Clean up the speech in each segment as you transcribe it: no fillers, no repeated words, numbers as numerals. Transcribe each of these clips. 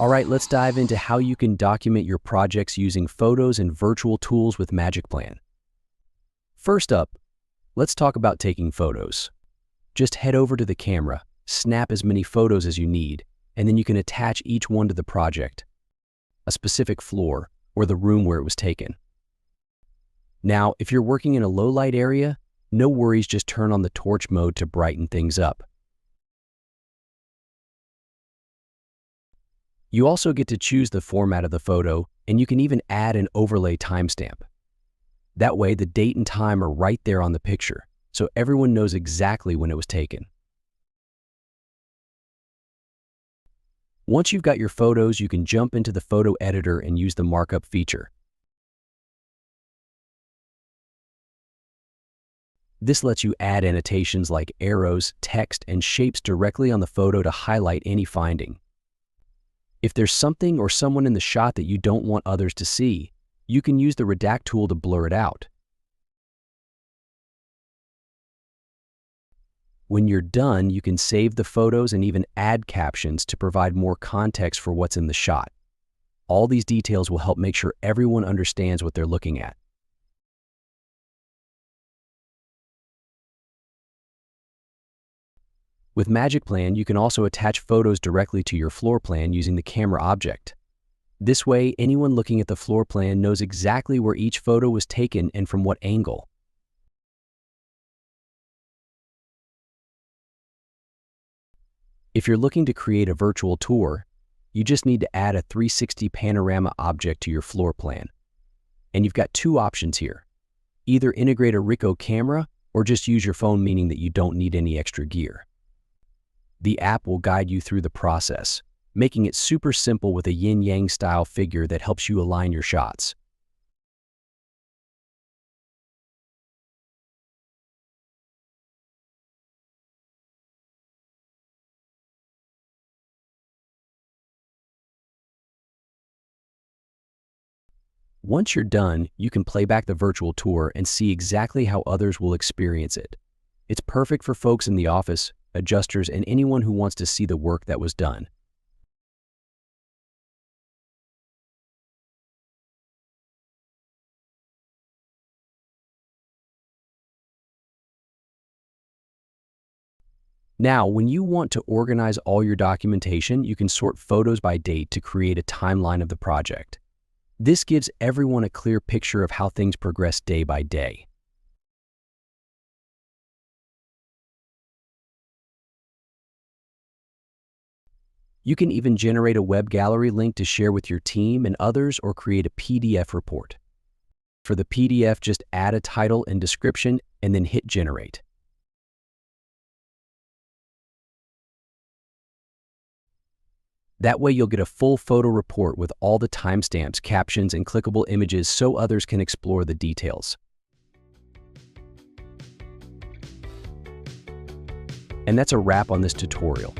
All right, let's dive into how you can document your projects using photos and virtual tools with magicplan. First up, let's talk about taking photos. Just head over to the camera, snap as many photos as you need, and then you can attach each one to the project, a specific floor, or the room where it was taken. Now, if you're working in a low-light area, no worries, just turn on the torch mode to brighten things up. You also get to choose the format of the photo, and you can even add an overlay timestamp. That way, the date and time are right there on the picture, so everyone knows exactly when it was taken. Once you've got your photos, you can jump into the photo editor and use the markup feature. This lets you add annotations like arrows, text, and shapes directly on the photo to highlight any finding. If there's something or someone in the shot that you don't want others to see, you can use the redact tool to blur it out. When you're done, you can save the photos and even add captions to provide more context for what's in the shot. All these details will help make sure everyone understands what they're looking at. With magicplan, you can also attach photos directly to your floor plan using the camera object. This way, anyone looking at the floor plan knows exactly where each photo was taken and from what angle. If you're looking to create a virtual tour, you just need to add a 360 panorama object to your floor plan. And you've got two options here. Either integrate a Ricoh camera or just use your phone, meaning that you don't need any extra gear. The app will guide you through the process, making it super simple with a yin-yang style figure that helps you align your shots. Once you're done, you can play back the virtual tour and see exactly how others will experience it. It's perfect for folks in the office, adjusters, and anyone who wants to see the work that was done. Now, when you want to organize all your documentation, you can sort photos by date to create a timeline of the project. This gives everyone a clear picture of how things progress day by day. You can even generate a web gallery link to share with your team and others, or create a PDF report. For the PDF, just add a title and description and then hit generate. That way you'll get a full photo report with all the timestamps, captions, and clickable images so others can explore the details. And that's a wrap on this tutorial.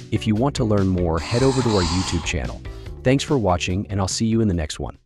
If you want to learn more, head over to our YouTube channel. Thanks for watching, and I'll see you in the next one.